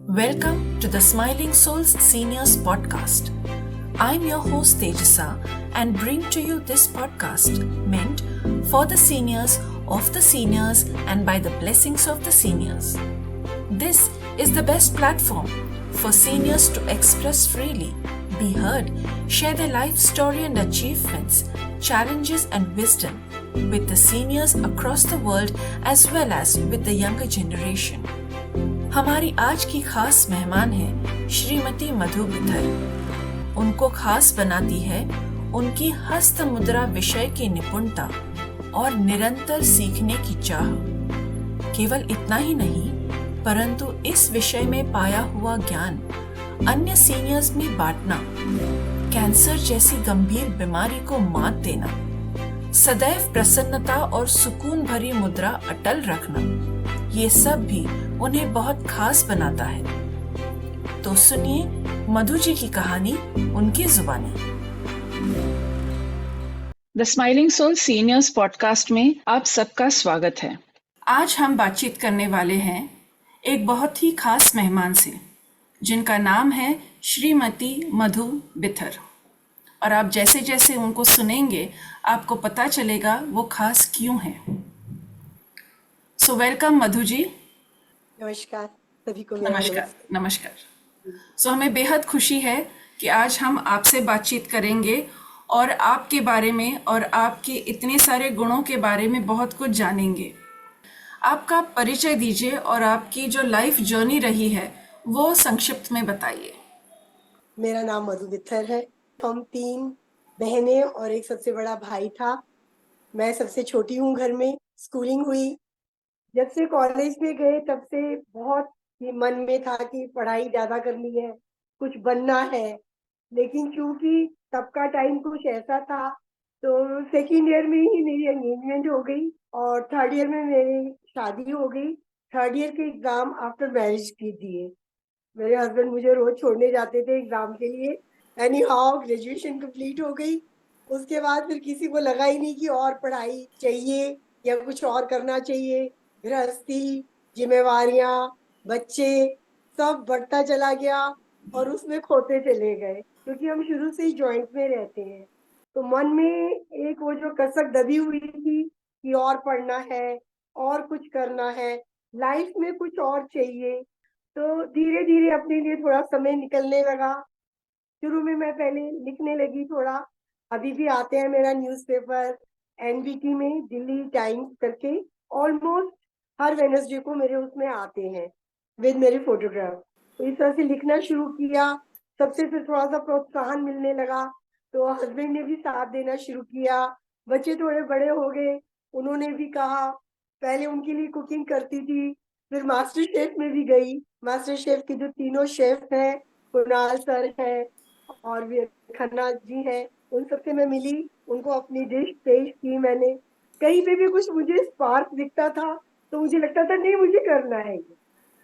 Welcome to the Smiling Souls Seniors Podcast. I'm your host Tejasa and bring to you this podcast meant for the seniors, of the seniors, and by the blessings of the seniors. This is the best platform for seniors to express freely, be heard, share their life story and achievements, challenges and wisdom with the seniors across the world as well as with the younger generation. हमारी आज की खास मेहमान है श्रीमती मधु बिथर। उनको खास बनाती है उनकी हस्त मुद्रा विषय की निपुणता और निरंतर सीखने की चाह। केवल इतना ही नहीं, परंतु इस विषय में पाया हुआ ज्ञान अन्य सीनियर्स में बांटना, कैंसर जैसी गंभीर बीमारी को मात देना, सदैव प्रसन्नता और सुकून भरी मुद्रा अटल रखना, ये सब भी उन्हें बहुत खास बनाता है। तो सुनिए मधु जी की कहानी उनकी जुबानी। The smiling soul seniors podcast में आप सबका स्वागत है। आज हम बातचीत करने वाले हैं एक बहुत ही खास मेहमान से, जिनका नाम है श्रीमती मधु बिथर। और आप जैसे जैसे उनको सुनेंगे आपको पता चलेगा वो खास क्यों है। So welcome Madhu ji. नमस्कार सभी को। नमस्कार। सो हमें बेहद खुशी है कि आज हम आपसे बातचीत करेंगे और आपके बारे में और आपके इतने सारे गुणों के बारे में बहुत कुछ जानेंगे। आपका परिचय दीजिए और आपकी जो लाइफ जर्नी रही है वो संक्षिप्त में बताइए। मेरा नाम मधु बिथर है। हम 3 बहनें और एक सबसे बड़ा भाई था। मैं सबसे छोटी हूँ घर में। स्कूलिंग हुई, जब से कॉलेज में गए तब से बहुत ही मन में था कि पढ़ाई ज्यादा करनी है, कुछ बनना है। लेकिन क्योंकि तब का टाइम कुछ ऐसा था तो सेकेंड ईयर में ही मेरी एंगेजमेंट हो गई और थर्ड ईयर में मेरी शादी हो गई। थर्ड ईयर के एग्जाम आफ्टर मैरिज की दिए। मेरे हस्बैंड मुझे रोज छोड़ने जाते थे एग्जाम के लिए। एनी हाउ ग्रेजुएशन कंप्लीट हो गई। उसके बाद फिर किसी को लगा ही नहीं कि और पढ़ाई चाहिए या कुछ और करना चाहिए। गृहस्थी, जिम्मेवारियां, बच्चे, सब बढ़ता चला गया और उसमें खोते चले गए, क्योंकि हम शुरू से ही जॉइंट में रहते हैं। तो मन में एक वो जो कसक दबी हुई थी कि और पढ़ना है और कुछ करना है, लाइफ में कुछ और चाहिए। तो धीरे धीरे अपने लिए थोड़ा समय निकलने लगा। शुरू में मैं पहले लिखने लगी थोड़ा। अभी भी आते हैं मेरा न्यूज़पेपर एनबीटी में, दिल्ली टाइम्स करके। ऑलमोस्ट हर वेडनेसडे को मेरे उसमें आते हैं विद मेरे फोटोग्राफ। तो इस तरह से लिखना शुरू किया। सबसे फिर थोड़ा सा प्रोत्साहन मिलने लगा तो हस्बैंड ने भी साथ देना शुरू किया। बच्चे थोड़े बड़े हो गए, उन्होंने भी कहा। पहले उनके लिए कुकिंग करती थी, फिर मास्टर शेफ में भी गई। मास्टर शेफ के जो तीनों शेफ हैं, कुणाल सर हैं और भी खन्ना जी हैं, उन सबसे मैं मिली, उनको अपनी डिश पेश की मैंने। कहीं पे भी कुछ मुझे स्पार्क दिखता था तो मुझे लगता था नहीं, मुझे करना है ये।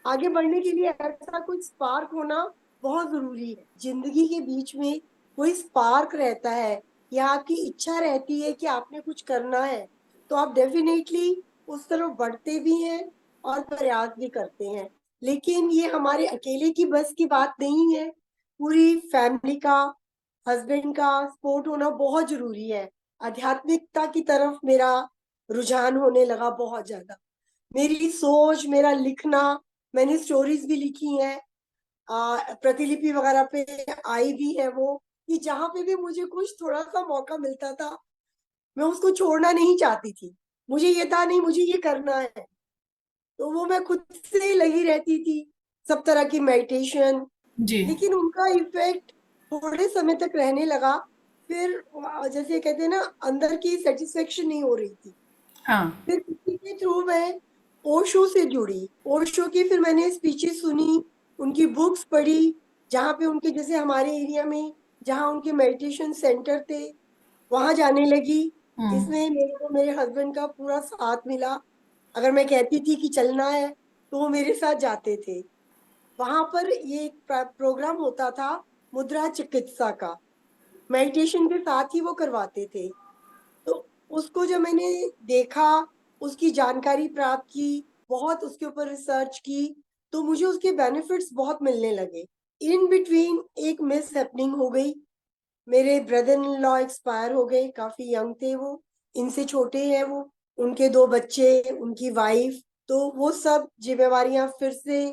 आगे बढ़ने के लिए ऐसा कुछ स्पार्क होना बहुत जरूरी है। जिंदगी के बीच में कोई स्पार्क रहता है या आपकी इच्छा रहती है कि आपने कुछ करना है, तो आप डेफिनेटली उस तरफ बढ़ते भी हैं और प्रयास भी करते हैं। लेकिन ये हमारे अकेले की बस की बात नहीं है। पूरी फैमिली का, हस्बैंड का सपोर्ट होना बहुत जरूरी है। आध्यात्मिकता की तरफ मेरा रुझान होने लगा बहुत ज्यादा। मेरी सोच, मेरा लिखना, मैंने स्टोरीज भी लिखी हैं, प्रतिलिपि वगैरह पे आई भी है वो, कि जहाँ पे भी मुझे कुछ थोड़ा सा मौका मिलता था मैं उसको छोड़ना नहीं चाहती थी। मुझे ये था नहीं, मुझे ये करना है, तो वो मैं खुद से ही लगी रहती थी, सब तरह की मेडिटेशन। जी। लेकिन उनका इफेक्ट थोड़े समय तक रहने लगा। फिर जैसे कहते हैं ना, अंदर की सेटिस्फेक्शन नहीं हो रही थी। हाँ। फिर किसी के थ्रू मैं ओशो से जुड़ी। ओशो की फिर मैंने स्पीचेस सुनी, उनकी बुक्स पढ़ी, जहाँ पे उनके जैसे हमारे एरिया में जहाँ उनके मेडिटेशन सेंटर थे वहां जाने लगी। इसमें मेरे को मेरे हस्बैंड का पूरा साथ मिला। अगर मैं कहती थी कि चलना है तो वो मेरे साथ जाते थे। वहां पर ये एक प्रोग्राम होता था मुद्रा चिकित्सा का, मेडिटेशन के साथ ही वो करवाते थे। तो उसको जब मैंने देखा, उसकी जानकारी प्राप्त की, बहुत उसके ऊपर रिसर्च की, तो मुझे उसके बेनिफिट्स बहुत मिलने लगे। इन बिटवीन एक मिस हैपनिंग हो गई, मेरे ब्रदर इन लॉ एक्सपायर हो गए, काफी यंग थे वो, इनसे छोटे हैं वो, उनके 2 बच्चे, उनकी वाइफ, तो वो सब जिम्मेवारियां फिर से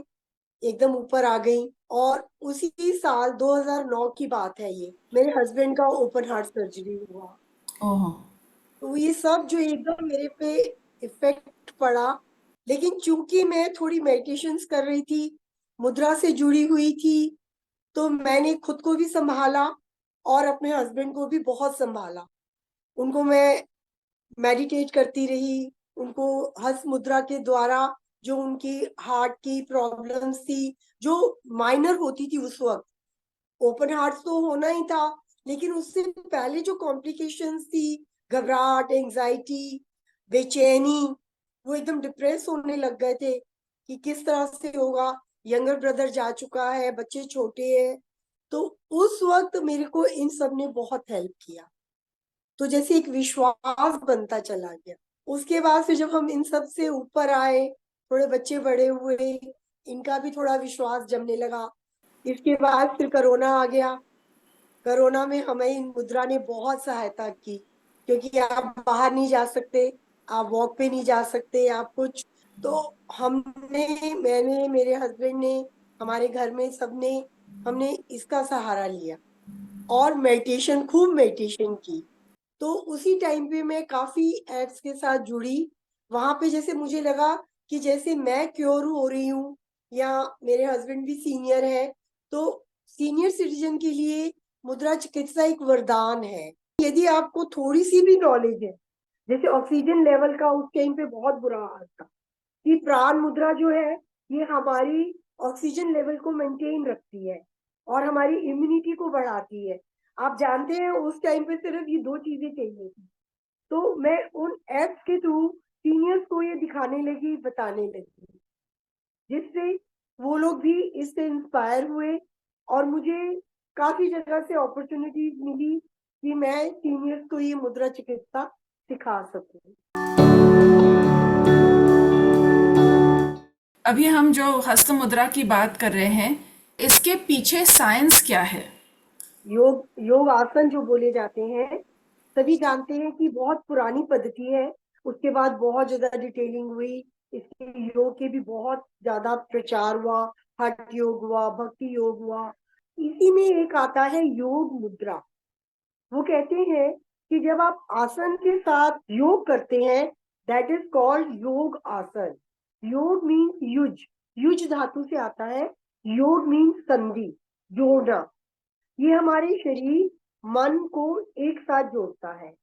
एकदम ऊपर आ गई। और उसी साल 2009 की बात है, ये मेरे हस्बैंड का ओपन हार्ट सर्जरी हुआ। ओह। तो ये सब जो एकदम मेरे पे इफेक्ट पड़ा, लेकिन चूंकि मैं थोड़ी मेडिटेशंस कर रही थी, मुद्रा से जुड़ी हुई थी, तो मैंने खुद को भी संभाला और अपने हस्बैंड को भी बहुत संभाला। उनको मैं मेडिटेट करती रही, उनको हंस मुद्रा के द्वारा जो उनकी हार्ट की प्रॉब्लम्स थी, जो माइनर होती थी उस वक्त, ओपन हार्ट तो होना ही था, लेकिन उससे पहले जो कॉम्प्लिकेशंस थी, घबराहट, एंजाइटी, बेचैनी, वो एकदम डिप्रेस होने लग गए थे कि किस तरह से होगा, यंगर ब्रदर जा चुका है, बच्चे छोटे हैं। तो उस वक्त मेरे को इन सब ने बहुत हेल्प किया, तो जैसे एक विश्वास बनता चला गया। उसके बाद फिर जब हम इन सब से ऊपर आए, थोड़े बच्चे बड़े हुए, इनका भी थोड़ा विश्वास जमने लगा। इसके बाद फिर कोरोना आ गया। कोरोना में हमें इन मुद्रा ने बहुत सहायता की, क्योंकि आप बाहर नहीं जा सकते, आप वॉक पे नहीं जा सकते, आप कुछ, तो मैंने, मेरे हस्बैंड ने, हमारे घर में सबने, हमने इसका सहारा लिया और मेडिटेशन, खूब मेडिटेशन की। तो उसी टाइम पे मैं काफी एप्स के साथ जुड़ी। वहां पे जैसे मुझे लगा कि जैसे मैं क्योर हो रही हूँ, या मेरे हस्बैंड भी सीनियर है, तो सीनियर सिटीजन के लिए मुद्रा चिकित्सा एक वरदान है। यदि आपको थोड़ी सी भी नॉलेज है, जैसे ऑक्सीजन लेवल का उस टाइम पे बहुत बुरा हाल था, कि प्राण मुद्रा जो है, ये हमारी ऑक्सीजन लेवल को मेंटेन रखती है और हमारी इम्यूनिटी को बढ़ाती है। आप जानते हैं उस टाइम पे सिर्फ ये 2 चीजें चाहिए थी। तो मैं उन एप्स के थ्रू सीनियर्स को ये दिखाने लगी, बताने लगी, जिससे वो लोग भी इससे इंस्पायर हुए और मुझे काफी जगह से अपॉर्चुनिटीज मिली कि मैं सीनियर्स को ये मुद्रा चिकित्सा सिखा सकूं। अभी हम जो हस्त मुद्रा की बात कर रहे हैं, इसके पीछे साइंस क्या है? योग, योग आसन जो बोले जाते हैं, सभी जानते हैं कि बहुत पुरानी पद्धति है। उसके बाद बहुत ज्यादा डिटेलिंग हुई, इसके योग के भी बहुत ज्यादा प्रचार हुआ, हठ योग हुआ, भक्ति योग हुआ। इसी में एक आता है योग मुद्रा। वो कहते हैं कि जब आप आसन के साथ योग करते हैं, दैट इज कॉल्ड योग आसन। योग मीन्स युज, युज धातु से आता है। योग मीन्स संधि, जोड़ना। ये हमारे शरीर मन को एक साथ जोड़ता है।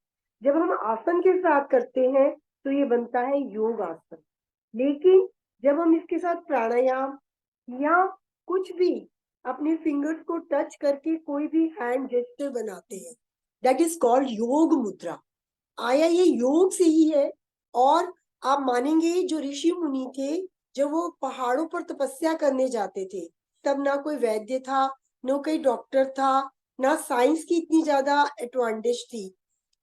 जब हम आसन के साथ करते हैं तो ये बनता है योग आसन। लेकिन जब हम इसके साथ प्राणायाम या कुछ भी अपने फिंगर्स को टच करके कोई भी हैंड जेस्चर बनाते हैं, दैट इज कॉल्ड योग मुद्रा। आया ये योग से ही है। और आप मानेंगे, जो ऋषि मुनि थे, जब वो पहाड़ों पर तपस्या करने जाते थे, तब ना कोई वैद्य था, ना कोई डॉक्टर था, ना साइंस की इतनी ज्यादा एडवांटेज थी।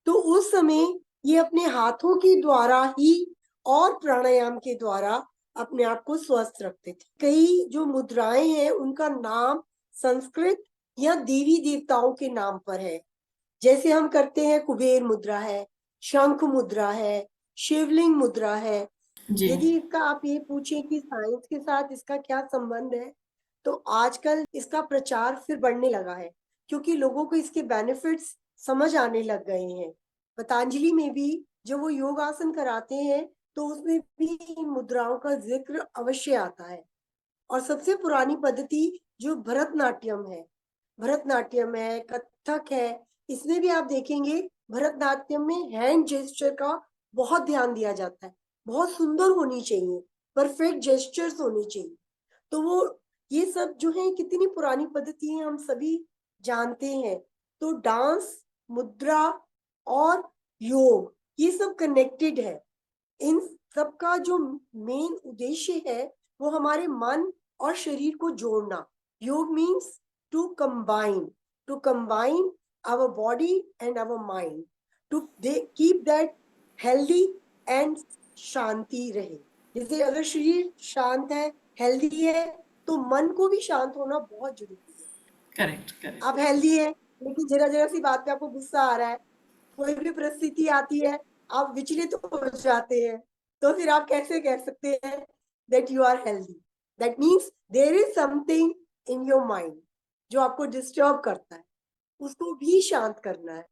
तो उस समय ये अपने हाथों के द्वारा ही और प्राणायाम के द्वारा अपने आप को स्वस्थ रखते थे। कई जो मुद्राएं हैं उनका नाम संस्कृत या देवी देवताओं के नाम पर है। जैसे हम करते हैं, कुबेर मुद्रा है, शंख मुद्रा है, शिवलिंग मुद्रा है। जी। यदि इसका आप ये पूछें कि साइंस के साथ इसका क्या संबंध है, तो आजकल इसका प्रचार फिर बढ़ने लगा है, क्योंकि लोगों को इसके बेनिफिट्स समझ आने लग गए हैं। पतंजलि में भी जब वो योगासन कराते हैं, तो उसमें भी इन मुद्राओं का जिक्र अवश्य आता है। और सबसे पुरानी पद्धति जो भरतनाट्यम है, भरतनाट्यम है, कथक है, इसमें भी आप देखेंगे भरतनाट्यम में हैंड जेस्चर का बहुत ध्यान दिया जाता है। बहुत सुंदर होनी चाहिए, परफेक्ट जेस्चर्स होने चाहिए। तो वो ये सब जो है कितनी पुरानी पद्धति है, हम सभी जानते हैं। तो डांस, मुद्रा और योग, ये सब कनेक्टेड है। इन सबका जो मेन उद्देश्य है, वो हमारे मन और शरीर को जोड़ना। Yoga means to combine, to combine our body and our mind, to keep that healthy and शांति रहे। जैसे अगर शरीर शांत है, हेल्दी है तो मन को भी शांत होना बहुत जरूरी है। Correct correct. आप हेल्दी है लेकिन जरा जरा सी बात पे आपको गुस्सा आ रहा है, कोई भी परिस्थिति आती है, आप विचलित हो जाते हैं, तो फिर आप कैसे कह सकते हैं that you are healthy? That means there is something in your mind जो आपको डिस्टर्ब करता है, उसको भी शांत करना है।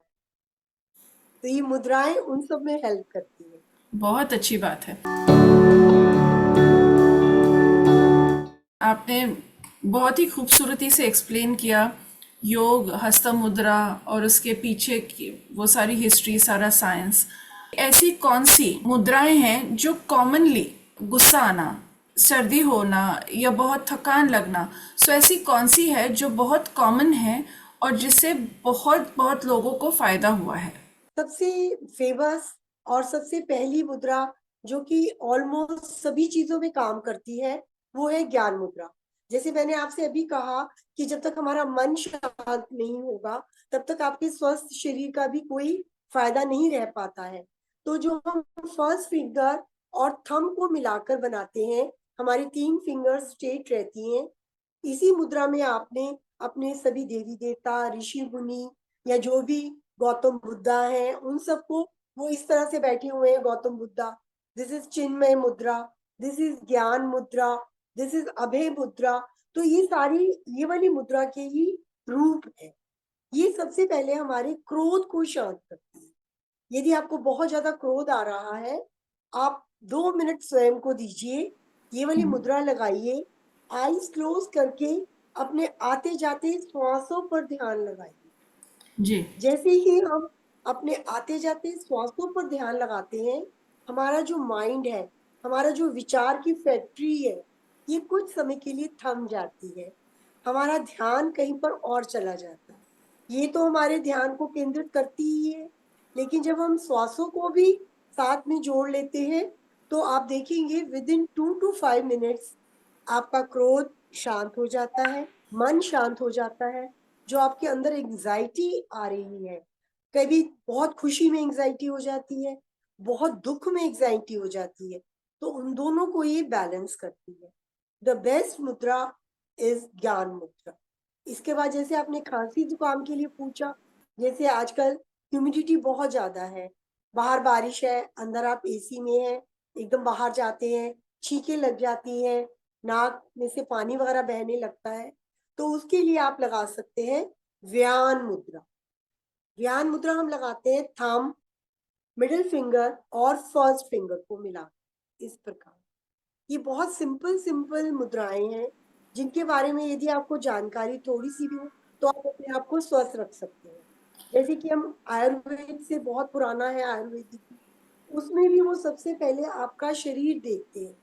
तो ये मुद्राएं उन सब में हेल्प करती है। बहुत अच्छी बात है। आपने बहुत ही खूबसूरती से एक्सप्लेन किया योग, हस्त मुद्रा और उसके पीछे की वो सारी हिस्ट्री, सारा साइंस। ऐसी कौन सी मुद्राएं हैं जो कॉमनली, गुस्सा आना, सर्दी होना या बहुत थकान लगना, सो ऐसी कौन सी है जो बहुत कॉमन है और जिससे बहुत बहुत लोगों को फायदा हुआ है? सबसे फेमस और सबसे पहली मुद्रा जो कि ऑलमोस्ट सभी चीजों में काम करती है वो है ज्ञान मुद्रा। जैसे मैंने आपसे अभी कहा कि जब तक हमारा मन शांत नहीं होगा तब तक आपके स्वस्थ शरीर का भी कोई फायदा नहीं रह पाता है। तो जो हम फर्स्ट फिंगर और थंब को मिलाकर बनाते हैं, हमारी 3 फिंगर्स स्ट्रेट रहती हैं। इसी मुद्रा में आपने अपने सभी देवी देवता, ऋषि मुनि या जो भी गौतम बुद्धा हैं उन सबको, वो इस तरह से बैठे हुए हैं। गौतम बुद्धा, दिस इज चिन्मय मुद्रा, दिस इज ज्ञान मुद्रा, दिस इज अभय मुद्रा। तो ये सारी ये वाली मुद्रा के ही रूप है। ये सबसे पहले हमारे क्रोध को शांत करती है। यदि आपको बहुत ज्यादा क्रोध आ रहा है, आप 2 मिनट स्वयं को दीजिए, ये वाली मुद्रा लगाइए, आईज क्लोज करके अपने आते जाते श्वासों पर ध्यान लगाइए। जी। जैसे ही हम अपने आते जाते श्वासों पर ध्यान लगाते हैं, हमारा जो माइंड है, हमारा जो विचार की फैक्ट्री है, ये कुछ समय के लिए थम जाती है। हमारा ध्यान कहीं पर और चला जाता है। ये तो हमारे ध्यान को केंद्रित करती ही है, लेकिन जब हम श्वासों को भी साथ में जोड़ लेते हैं तो आप देखेंगे विद इन 2 to 5 मिनट्स आपका क्रोध शांत हो जाता है, मन शांत हो जाता है। जो आपके अंदर एंजाइटी आ रही है, कभी बहुत खुशी में एंजाइटी हो जाती है, बहुत दुख में एंजाइटी हो जाती है, तो उन दोनों को ये बैलेंस करती है। द बेस्ट मुद्रा इज ज्ञान मुद्रा। इसके बाद जैसे आपने खांसी जुकाम के लिए पूछा, जैसे आजकल ह्यूमिडिटी बहुत ज्यादा है, बाहर बारिश है, अंदर आप एसी में हैं, एकदम बाहर जाते हैं, छींकें लग जाती हैं, नाक में से पानी वगैरह बहने लगता है, तो उसके लिए आप लगा सकते हैं व्यान मुद्रा। व्यान मुद्रा हम लगाते हैं थंब, मिडिल फिंगर और फर्स्ट फिंगर को मिला इस प्रकार। ये बहुत सिंपल सिंपल मुद्राएं हैं जिनके बारे में यदि आपको जानकारी थोड़ी सी भी हो तो आप अपने आप को स्वस्थ रख सकते हैं। जैसे कि हम आयुर्वेद से, बहुत पुराना है आयुर्वेदिक, उसमें भी वो सबसे पहले आपका शरीर देखते हैं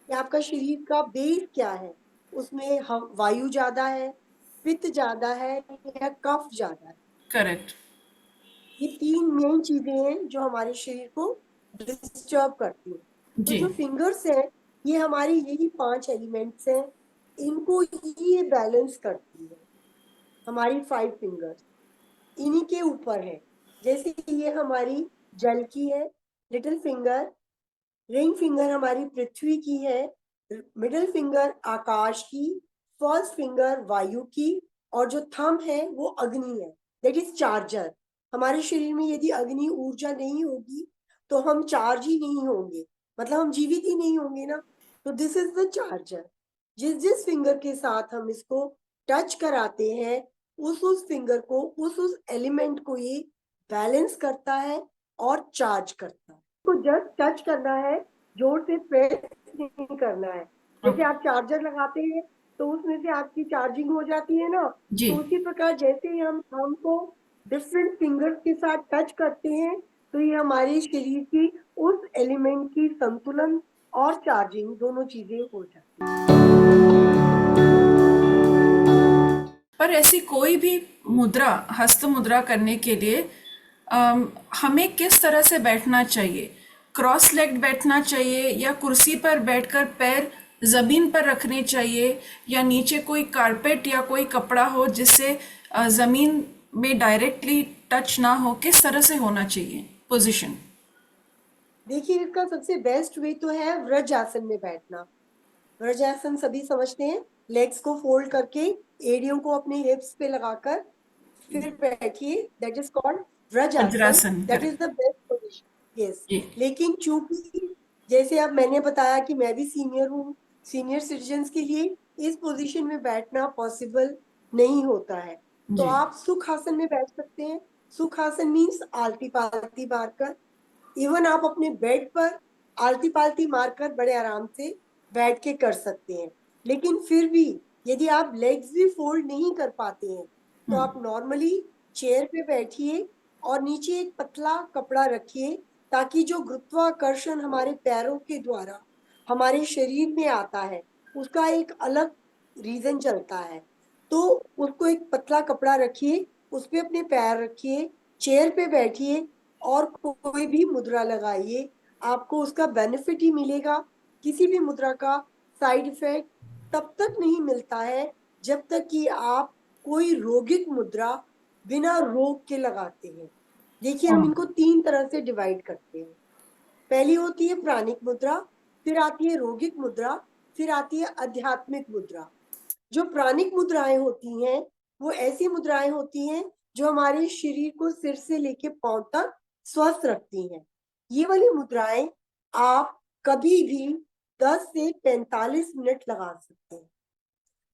कि आपका शरीर का बेस क्या है, उसमें वायु ज्यादा है, पित्त ज्यादा है या कफ ज्यादा है। करेक्ट। ये 3 मेन चीजें हैं जो हमारे शरीर को डिस्टर्ब करती हैं। तो जी। जो फिंगर्स हैं, ये हमारी यही 5 एलिमेंट्स हैं, इनको ये बैलेंस करती है। हमारी 5 फिंगर्स इन्हीं के ऊपर है। जैसे ये हमारी जल की है, लिटिल फिंगर, रिंग फिंगर हमारी पृथ्वी की है, मिडिल फिंगर आकाश की, फर्स्ट फिंगर वायु की, और जो थंब है वो अग्नि है, दैट इज चार्जर। हमारे शरीर में यदि अग्नि ऊर्जा नहीं होगी तो हम चार्ज ही नहीं होंगे, मतलब हम जीवित ही नहीं होंगे ना। तो दिस इज द चार्जर। जिस जिस फिंगर के साथ हम इसको टच कराते हैं, उस फिंगर को, उस एलिमेंट को ये बैलेंस करता है और चार्ज करता है। तो जस्ट टच करना है, जोर से प्रेस नहीं करना है। जैसे आप चार्जर लगाते हैं तो उसमें से आपकी चार्जिंग हो जाती है ना, जी। तो उसी प्रकार जैसे ही हम थंब को डिफरेंट फिंगर्स के साथ टच करते हैं तो ये हमारे शरीर की उस एलिमेंट की संतुलन और चार्जिंग दोनों चीजें हो जाती है। पर ऐसी कोई भी मुद्रा, हस्त मुद्रा करने के लिए हमें किस तरह से बैठना चाहिए? क्रॉस लेग्ड बैठना चाहिए या कुर्सी पर बैठकर पैर जमीन पर रखने चाहिए, या नीचे कोई कारपेट या कोई कपड़ा हो जिससे जमीन में डायरेक्टली टच ना हो? किस तरह से होना चाहिए पोजीशन? देखिए, इसका सबसे बेस्ट वे तो है व्रजासन में बैठना। व्रजासन सभी समझते हैं, लेग्स को फोल्ड करके एड़ियों को अपने हिप्स पे लगाकर फिर बैठिए, that is called Vrajasana, Vajrasana, that is correct. The best position. Yes, ये लेकिन चूंकि जैसे अब मैंने बताया कि मैं भी सीनियर हूँ, सीनियर सिटीजन्स के लिए इस पोजीशन में बैठना पॉसिबल नहीं होता है, तो जी आप सुखासन में बैठ सकते हैं। सुखासन मीन्स आलती पालती मारकर, इवन आप अपने बेड पर आलती पालती मारकर बड़े आराम से बैठ के कर सकते हैं। लेकिन फिर भी यदि आप लेग्स भी फोल्ड नहीं कर पाते हैं तो आप नॉर्मली चेयर पे बैठिए और नीचे एक पतला कपड़ा रखिए, ताकि जो गुरुत्वाकर्षण हमारे पैरों के द्वारा हमारे शरीर में आता है उसका एक अलग रीजन चलता है। तो उसको एक पतला कपड़ा रखिए, उस पे अपने पैर रखिए, चेयर पे बैठिए और कोई भी मुद्रा लगाइए, आपको उसका बेनिफिट ही मिलेगा। किसी भी मुद्रा का साइड इफेक्ट तब तक नहीं मिलता है जब तक कि आप कोई रोगिक मुद्रा बिना रोग के लगाते हैं। देखिए, हम इनको 3 तरह से डिवाइड करते हैं। पहली होती है प्राणिक मुद्रा, फिर आती है रोगिक मुद्रा, फिर आती है आध्यात्मिक मुद्रा। जो प्राणिक मुद्राएं होती हैं वो ऐसी मुद्राएं होती हैं जो हमारे शरीर को सिर से लेके पांव तक स्वस्थ रखती हैं। ये वाली मुद्राएं आप कभी भी 10 से 45 मिनट लगा सकते हैं।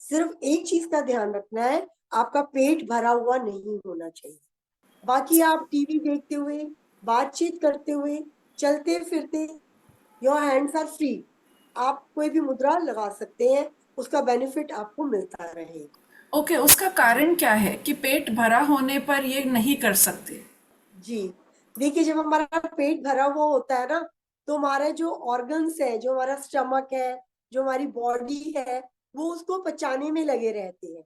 सिर्फ एक चीज का ध्यान रखना है, आपका पेट भरा हुआ नहीं होना चाहिए। बाकी आप टीवी देखते हुए, बातचीत करते हुए, चलते फिरते, योर हैंड्स आर फ्री, आप कोई भी मुद्रा लगा सकते हैं, उसका बेनिफिट आपको मिलता रहेगा। ओके, उसका कारण क्या है कि पेट भरा होने पर ये नहीं कर सकते? जी, देखिए, जब हमारा पेट भरा हुआ होता है ना, तो हमारे जो ऑर्गन्स है, जो हमारा स्टमक है, जो हमारी बॉडी है, वो उसको पचाने में लगे रहते हैं।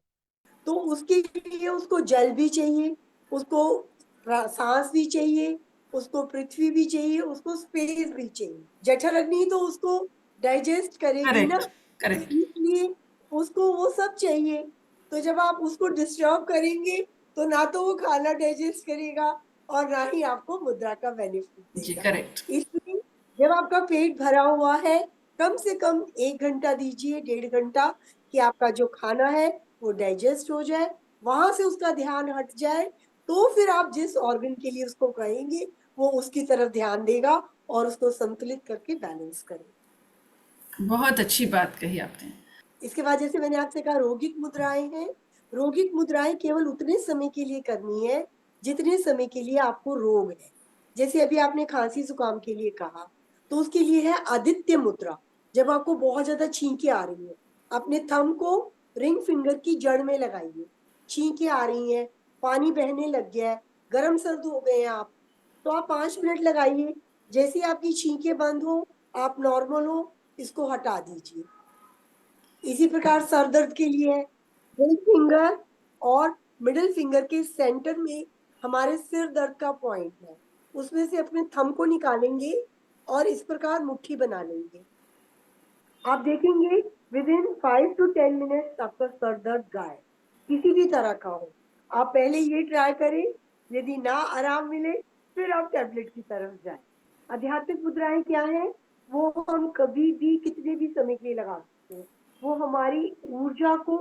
तो उसके लिए उसको जल भी चाहिए, उसको सांस भी चाहिए, उसको पृथ्वी भी चाहिए, उसको स्पेस भी चाहिए। जठराग्नि तो उसको डाइजेस्ट करेगी ना, करेक्ट, करेक्ट. इसलिए उसको वो सब चाहिए। तो जब आप उसको डिस्टर्ब करेंगे तो ना तो वो खाना डाइजेस्ट करेगा और ना ही आपको मुद्रा का बेनिफिट जी, देगा। करेक्ट. इसलिए जब आपका पेट भरा हुआ है, कम से कम 1 घंटा दीजिए, 1.5 घंटा, कि आपका जो खाना है वो डाइजेस्ट हो जाए, वहां से उसका ध्यान हट जाए, तो फिर आप जिस ऑर्गन के लिए उसको कहेंगे वो उसकी तरफ ध्यान देगा और उसको संतुलित करके बैलेंस करेगा। बहुत अच्छी बात कही आपने. इसके बाद जैसे मैंने आपसे कहा, रोगिक मुद्राएं हैं। रोगिक मुद्राएं केवल उतने समय के लिए करनी है जितने समय के लिए आपको रोग है। जैसे अभी आपने खांसी जुकाम के लिए कहा, तो उसके लिए है आदित्य मुद्रा। जब आपको बहुत ज्यादा छींके आ रही है, अपने थंब को रिंग फिंगर की जड़ में लगाइए। छींके आ रही हैं, पानी बहने लग गया है, गर्म सर्द हो गए हैं आप, तो आप 5 मिनट लगाइए। जैसे ही आपकी छींके बंद हो, आप नॉर्मल हो, इसको हटा दीजिए। इसी प्रकार सर दर्द के लिए है, रिंग फिंगर और मिडिल फिंगर के सेंटर में हमारे सिर दर्द का पॉइंट है, उसमें से अपने थंब को निकालेंगे और इस प्रकार मुट्ठी बना लेंगे। आप देखेंगे विद इन 5 to 10 मिनट आपका सर दर्द गायब, किसी भी तरह का हो। आप पहले ये ट्राई करें, यदि ना आराम मिले फिर आप टैबलेट की तरफ जाएं। आध्यात्मिक मुद्राएं क्या है? वो हम कभी भी कितने भी समय के लिए लगा सकते हैं। वो हमारी ऊर्जा को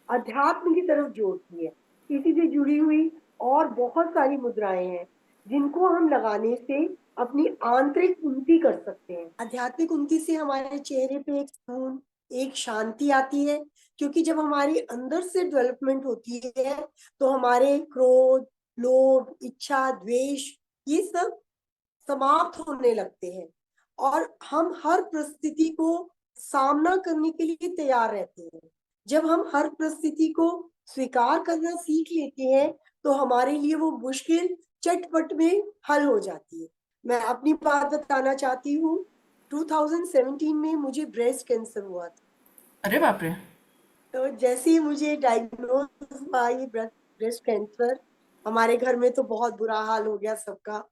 अध्यात्म की तरफ जोड़ती है। इसी से जुड़ी हुई और बहुत सारी मुद्राएं हैं जिनको हम लगाने से अपनी आंतरिक उन्नति कर सकते हैं। आध्यात्मिक उन्नति से हमारे चेहरे पे एक सुकून, एक शांति आती है, क्योंकि जब हमारी अंदर से डेवलपमेंट होती है तो हमारे क्रोध, लोभ, इच्छा, द्वेष, ये सब समाप्त होने लगते हैं और हम हर परिस्थिति को सामना करने के लिए तैयार रहते हैं। जब हम हर परिस्थिति को स्वीकार करना सीख लेते हैं तो हमारे लिए वो मुश्किल चटपट में हल हो जाती है। मैं अपनी बात बताना चाहती हूँ, 2017 में मुझे ब्रेस्ट कैंसर हुआ था। अरे बाप रे. तो जैसे ही मुझे डायग्नोज हुआ ये ब्रेस्ट कैंसर, हमारे घर में तो बहुत बुरा हाल हो गया सबका।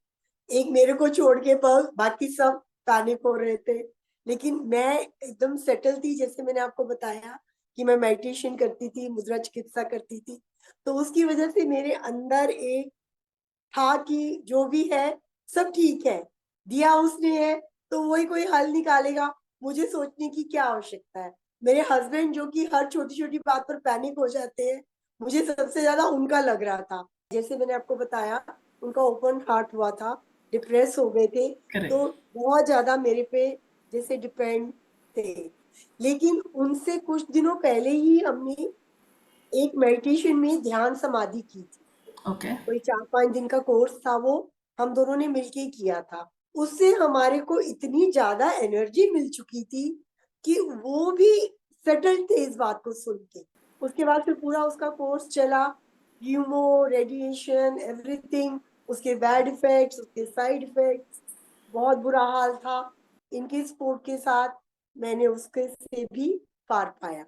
एक मेरे को छोड़ के बाकी सब ताने फोड़ रहे थे, लेकिन मैं एकदम सेटल थी। जैसे मैंने आपको बताया कि मैं मेडिटेशन करती थी, मुद्रा चिकित्सा करती थी, तो उसकी वजह से मेरे अंदर एक था कि जो भी है सब ठीक है, दिया उसने है तो वही कोई हल निकालेगा, मुझे सोचने की क्या आवश्यकता है। मेरे हस्बैंड जो कि हर छोटी छोटी बात पर पैनिक हो जाते हैं, मुझे सबसे ज्यादा उनका लग रहा था। जैसे मैंने आपको बताया, उनका ओपन हार्ट हुआ था, डिप्रेस हो गए थे, करेक्ट। तो बहुत ज्यादा मेरे पे जैसे डिपेंड थे। लेकिन उनसे कुछ दिनों पहले ही हमने एक मेडिटेशन में ध्यान समाधि की थी। ओके। कोई 4-5 दिन का कोर्स था, वो हम दोनों ने मिलके किया था। उससे हमारे को इतनी ज्यादा एनर्जी मिल चुकी थी कि वो भी सेटल थे इस बात को सुन के। उसके बाद फिर पूरा उसका कोर्स चला, ह्यूमो, रेडिएशन, एवरीथिंग, उसके बैड इफेक्ट्स, उसके साइड इफेक्ट्स, बहुत बुरा हाल था। इनके सपोर्ट के साथ मैंने उसके से भी पार पाया।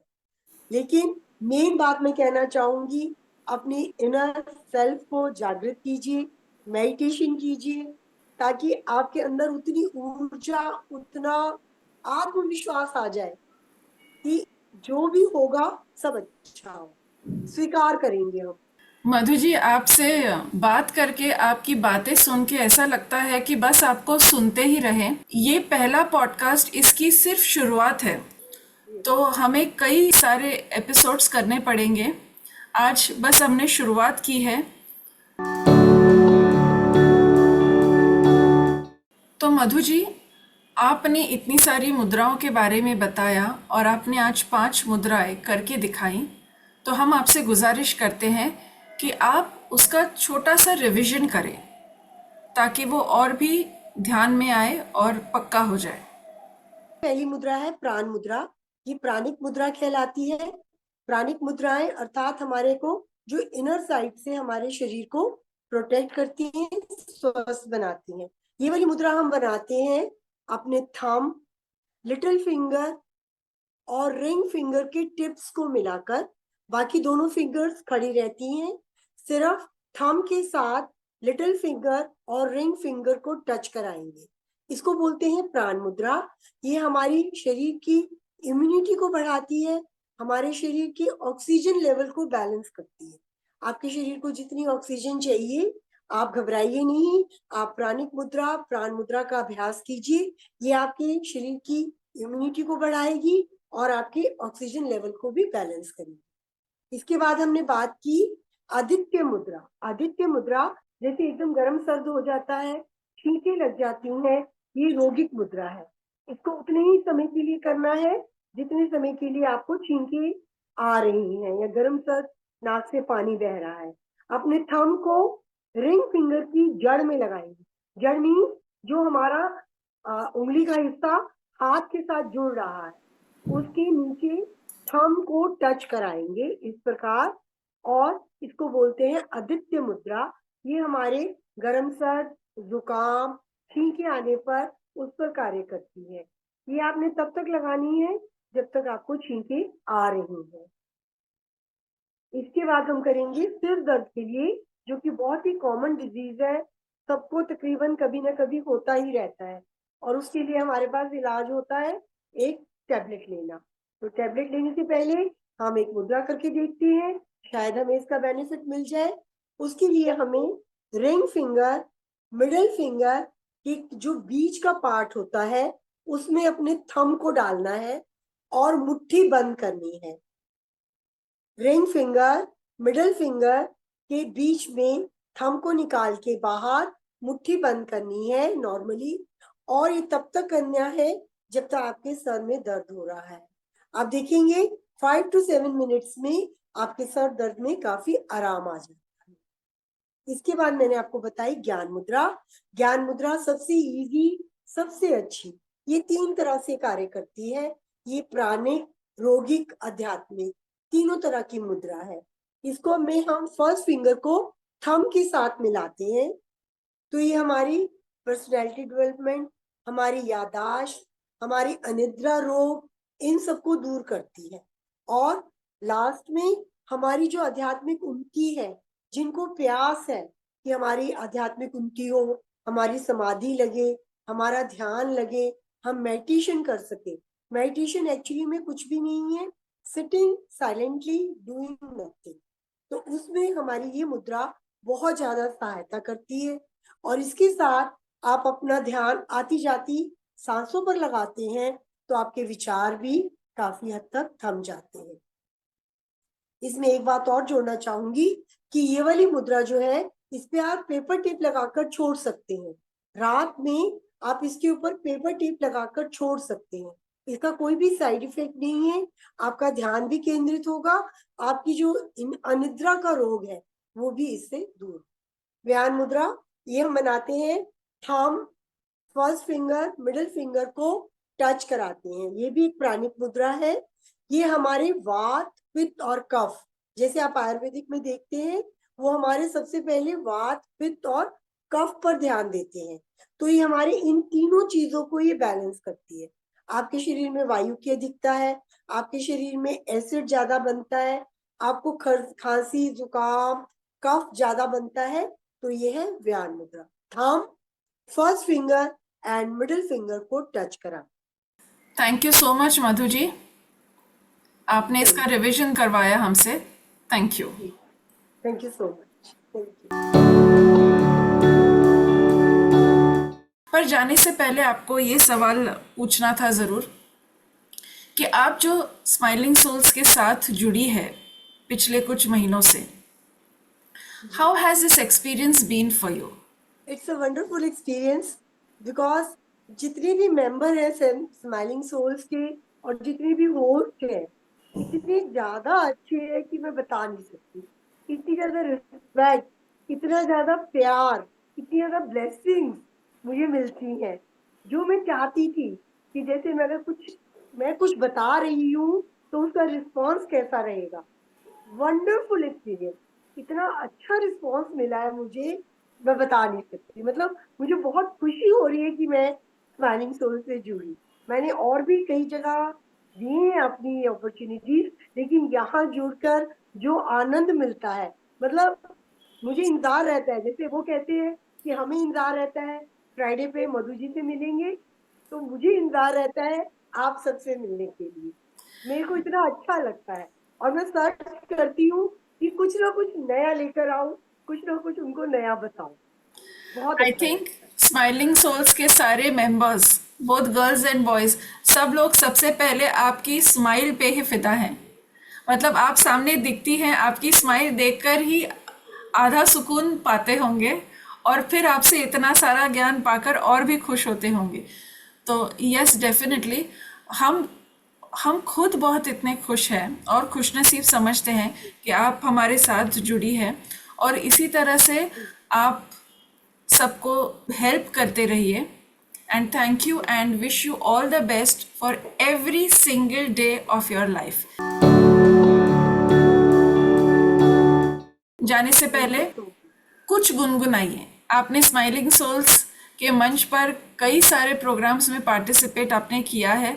लेकिन मेन बात मैं कहना चाहूंगी, अपनी इनर सेल्फ को जागृत कीजिए, मेडिटेशन कीजिए, ताकि आपके अंदर उतनी ऊर्जा, उतना आत्मविश्वास आ जाए कि जो भी होगा सब अच्छा हो, स्वीकार करेंगे हम। मधु जी, आपसे बात करके, आपकी बातें सुन के ऐसा लगता है कि बस आपको सुनते ही रहें। ये पहला पॉडकास्ट, इसकी सिर्फ शुरुआत है, तो हमें कई सारे एपिसोड्स करने पड़ेंगे। आज बस हमने शुरुआत की है। तो मधु जी, आपने इतनी सारी मुद्राओं के बारे में बताया और आपने आज 5 मुद्राएं करके दिखाई, तो हम आपसे गुजारिश करते हैं कि आप उसका छोटा सा रिवीजन करें ताकि वो और भी ध्यान में आए और पक्का हो जाए। पहली मुद्रा है प्राण मुद्रा। ये प्राणिक मुद्रा कहलाती है। प्राणिक मुद्राएं अर्थात हमारे को जो इनर साइड से हमारे शरीर को प्रोटेक्ट करती हैं, स्वस्थ बनाती हैं। ये वाली मुद्रा हम बनाते हैं अपने थंब, लिटिल फिंगर और रिंग फिंगर के टिप्स को मिलाकर। बाकी दोनों फिंगर्स खड़ी रहती हैं, सिर्फ थंब के साथ लिटिल फिंगर और रिंग फिंगर को टच कराएंगे। इसको बोलते हैं प्राण मुद्रा। ये हमारी शरीर की इम्यूनिटी को बढ़ाती है, हमारे शरीर के ऑक्सीजन लेवल को बैलेंस करती है। आपके शरीर को जितनी ऑक्सीजन चाहिए, आप घबराइए नहीं, आप प्राण मुद्रा का अभ्यास कीजिए। ये आपके शरीर की इम्यूनिटी को बढ़ाएगी और आपके ऑक्सीजन लेवल को भी बैलेंस करेगी। इसके बाद हमने बात की आदित्य मुद्रा। आदित्य मुद्रा, जैसे एकदम गर्म सर्द हो जाता है, छींकें लग जाती हैं, ये योगिक मुद्रा है। इसको उतने ही समय के लिए करना है जितने समय के लिए आपको छींकें आ रही हैं या गर्म सर्द नाक से पानी बह रहा है। अपने थंब को रिंग फिंगर की जड़ में लगाएंगे। जड़ मीन्स जो हमारा उंगली का हिस्सा हाथ के साथ जुड़ रहा है, उसके नीचे थंब को टच कराएंगे इस प्रकार, और इसको बोलते हैं आदित्य मुद्रा। ये हमारे गर्म सर्द, जुकाम, छींके आने पर उस पर कार्य करती है। ये आपने तब तक लगानी है जब तक आपको छींके आ रही है। इसके बाद हम करेंगे सिर दर्द के लिए, जो कि बहुत ही कॉमन डिजीज है, सबको तकरीबन कभी ना कभी होता ही रहता है, और उसके लिए हमारे पास इलाज होता है एक टैबलेट लेना। तो टैबलेट लेने से पहले हम एक मुद्रा करके देखते हैं, शायद हमें इसका बेनिफिट मिल जाए। उसके लिए हमें रिंग फिंगर, मिडिल फिंगर की जो बीच का पार्ट होता है उसमें अपने थंब को डालना है और मुट्ठी बंद करनी है। रिंग फिंगर, मिडिल फिंगर के बीच में थंब को निकाल के बाहर मुट्ठी बंद करनी है नॉर्मली, और ये तब तक करना है जब तक आपके सर में दर्द हो रहा है। आप देखेंगे 5 to 7 मिनट्स में आपके सर दर्द में काफी आराम आ जाता है। इसके बाद मैंने आपको बताई ज्ञान मुद्रा। ज्ञान मुद्रा सबसे इजी, सबसे अच्छी, ये 3 तरह से कार्य करती है। ये प्राणिक, रोगिक, आध्यात्मिक, तीनों तरह की मुद्रा है। इसको में हम फर्स्ट फिंगर को थंब के साथ मिलाते हैं, तो ये हमारी पर्सनैलिटी डेवलपमेंट, हमारी यादाश्त, हमारी अनिद्रा रोग, इन सबको दूर करती है। और लास्ट में हमारी जो आध्यात्मिक उन्नति है, जिनको प्यास है कि हमारी आध्यात्मिक उन्नति हो, हमारी समाधि लगे, हमारा ध्यान लगे, हम मेडिटेशन कर सके। मेडिटेशन एक्चुअली में कुछ भी नहीं है, सिटिंग साइलेंटली डूइंग नथिंग। तो उसमें हमारी ये मुद्रा बहुत ज्यादा सहायता करती है। और इसके साथ आप अपना ध्यान आती जाती सांसों पर लगाते हैं, तो आपके विचार भी काफी हद तक थम जाते हैं। इसमें एक बात और जोड़ना चाहूंगी कि ये वाली मुद्रा जो है, इस पे आप पेपर टेप लगाकर छोड़ सकते हैं। रात में आप इसके ऊपर पेपर टेप लगाकर छोड़ सकते हैं। इसका कोई भी साइड इफेक्ट नहीं है। आपका ध्यान भी केंद्रित होगा। आपकी जो अनिद्रा का रोग है वो भी इससे दूर। व्यान मुद्रा ये हम बनाते हैं, thumb, first finger, middle finger को टच कराते हैं। ये भी एक प्राणिक मुद्रा है। ये हमारे वात, पित्त और कफ, जैसे आप आयुर्वेदिक में देखते हैं, वो हमारे सबसे पहले वात, पित्त और कफ पर ध्यान देते हैं। तो ये हमारे इन तीनों चीजों को ये बैलेंस करती है। आपके शरीर में वायु की अधिकता है, आपके शरीर में एसिड ज्यादा बनता है, आपको खांसी, जुकाम, कफ ज्यादा बनता है, तो ये है व्यान मुद्रा। Thumb, first finger and middle finger को टच करा। Thank you so much Madhu जी, आपने इसका रिवीजन करवाया हमसे। Thank you. Thank you so much. Thank you. पर जाने से पहले आपको ये सवाल पूछना था ज़रूर कि आप जो स्माइलिंग सोल्स के साथ जुड़ी है पिछले कुछ महीनों से, how has this experience been for you? It's a wonderful experience, because जितने भी मेंबर हैं स्माइलिंग सोल्स के और जितने भी होस्ट हैं, इतने ज्यादा अच्छे हैं कि मैं बता नहीं सकती। इतनी ज्यादा रिस्पेक्ट, इतना ज्यादा प्यार, इतनी ज्यादा ब्लेसिंग्स मुझे मिलती हैं, जो मैं चाहती थी कि जैसे मैं कुछ बता रही हूँ तो उसका रिस्पॉन्स कैसा रहेगा। वंडरफुल एक्सपीरियंस, इतना अच्छा रिस्पॉन्स मिला है मुझे, मैं बता नहीं सकती। मतलब मुझे बहुत खुशी हो रही है कि मैं स्माइलिंग सोल से जुड़ी। मैंने और भी कई जगह दी हैं अपनी अपॉर्चुनिटीज, लेकिन यहाँ जुड़कर जो आनंद मिलता है, मतलब मुझे इंतजार रहता है। जैसे वो कहते हैं कि हमें इंतजार रहता है फ्राइडे पे मधु जी से मिलेंगे, तो मुझे इंतजार रहता है आप सबसे मिलने के लिए। मेरे को इतना अच्छा लगता है और मैं सर्च करती हूँ कि कुछ ना कुछ नया लेकर आऊं, कुछ ना कुछ उनको नया बताऊं। बहुत आई अच्छा थिंक स्माइलिंग सोल्स के सारे members, both girls and boys, सब लोग सबसे पहले आपकी स्माइल पे ही फिदा हैं। मतलब आप सामने दिखती हैं, आपकी स्माइल देखकर ही आधा सुकून पाते होंगे और फिर आपसे इतना सारा ज्ञान पाकर और भी खुश होते होंगे। तो यस, डेफिनेटली हम खुद बहुत इतने खुश हैं और खुशनसीब समझते हैं कि आप हमारे साथ जुड़ी हैं, और इसी तरह से आप सबको हेल्प करते रहिए। And thank you and wish you all the best for every single day of your life. जाने से पहले कुछ गुनगुनाइए। आपने स्माइलिंग सोल्स के मंच पर कई सारे प्रोग्राम्स में पार्टिसिपेट आपने किया है,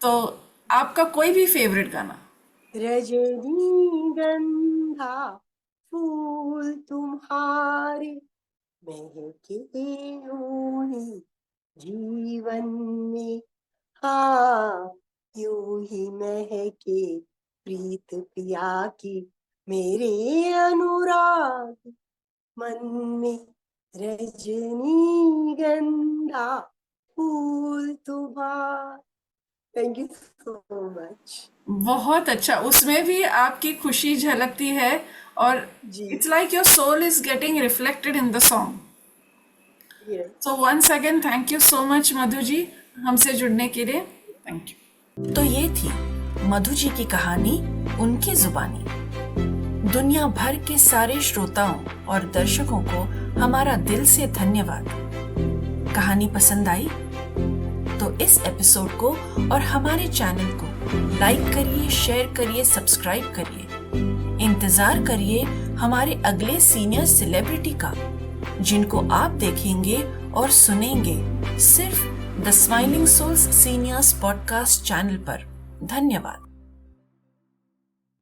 तो आपका कोई भी फेवरेट गाना। रजनीगंधा फूल तुम्हारे महके यूं ही जीवन में, हाँ यूं ही महके प्रीत पिया की मेरे अनुराग मन में। रजनीगंधा फूल तुम्हारे। Thank you so much. बहुत अच्छा, उसमें भी आपकी खुशी झलकती है और it's like your soul is getting reflected in the song. So once again thank you so much Madhu ji, हमसे जुड़ने के लिए। Thank you. तो ये थी मधु जी की कहानी, उनकी जुबानी। दुनिया भर के सारे श्रोताओं और दर्शकों को हमारा दिल से धन्यवाद। कहानी पसंद आई तो इस एपिसोड को और हमारे चैनल को लाइक करिए, शेयर करिए, सब्सक्राइब करिए। इंतजार करिए हमारे अगले सीनियर सेलिब्रिटी का, जिनको आप देखेंगे और सुनेंगे सिर्फ the smiling souls seniors podcast channel पर। धन्यवाद।